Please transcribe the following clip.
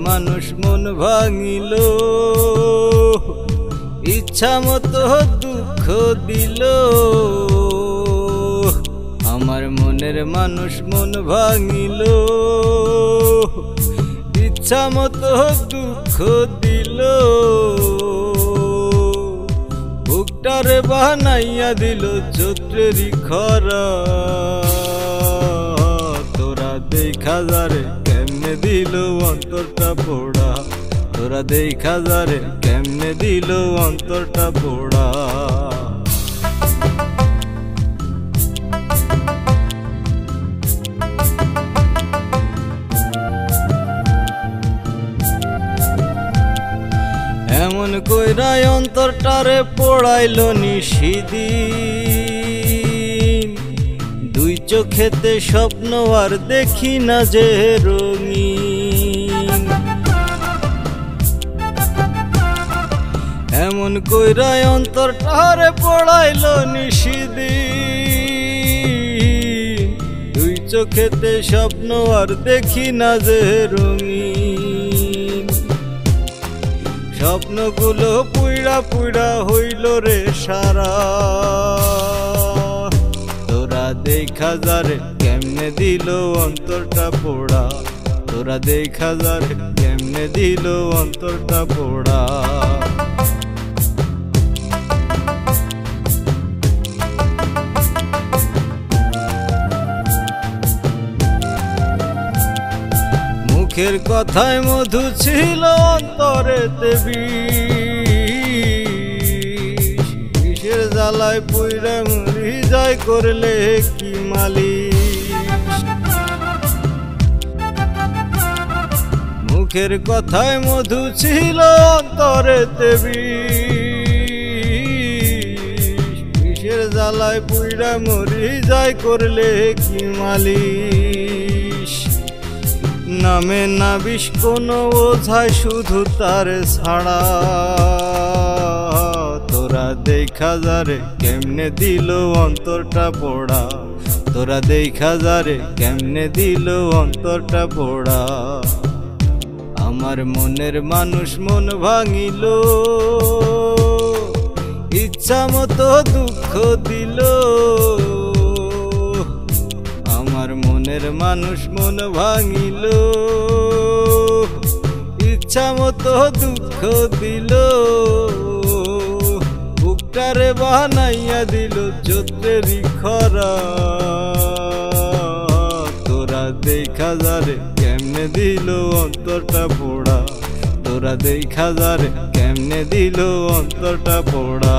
মানুষ মন ভাঙিল, ইচ্ছা মতো দুঃখ দিল। আমার মনের মানুষ মন ভাঙিল, ইচ্ছা মতো দুঃখ দিল। বুকটারে বানাইয়া দিল চৈত্রেরই খরা। তোরা দেখা যারে কেমনে দিল অন্তরটা পোড়া, তোরা দেখা যারে কেমনে দিল অন্তরটা পোড়া। এমন কইরাই অন্তরটারে পোড়াইল নিশিদিন, দুই চোখেতে স্বপ্ন আর দেখি না যে রঙিন। এমন কইরাই অন্তরটারে পোড়াইল নিশিদিন, দুই চোখেতে স্বপ্ন আর দেখি না যে রঙিন। স্বপ্নগুলো পুইড়া পুইড়া হইল রে সারা। তোরা দেখা যারে কেমনে দিল অন্তরটা পোড়া, তোরা দেখা যারে কেমনে দিল অন্তরটা পোড়া। মুখের কথায় মধু ছিল অন্তরেতে বিষ, বিষের জ্বালায় পুইরা মরি যায় করলে কি মালিশ। মুখের কথায় মধু ছিল অন্তরেতে বিষ, বিষের জ্বালায় পুইরা মরি যায় করলে কি মালিশ। নামে না বিষ কোনো ওঝায় শুধু তার ছাড়া। তোরা দেখা যারে কেমনে দিল অন্তরটা পোড়া, তোরা দেখা যারে কেমনে দিল অন্তরটা পোড়া। আমার মনের মানুষ মন ভাঙিল, ইচ্ছা মতো দুঃখ দিল। আমার মনের মানুষ মন ভাঙিল, ইচ্ছা মতো দুঃখ দিল। বুকটারে বানাইয়া দিল চৈত্রেরই খরা। তোরা দেখা যারে কেমনে দিল অন্তরটা পোড়া, তোরা দেখা যারে কেমনে দিল অন্তরটা পোড়া।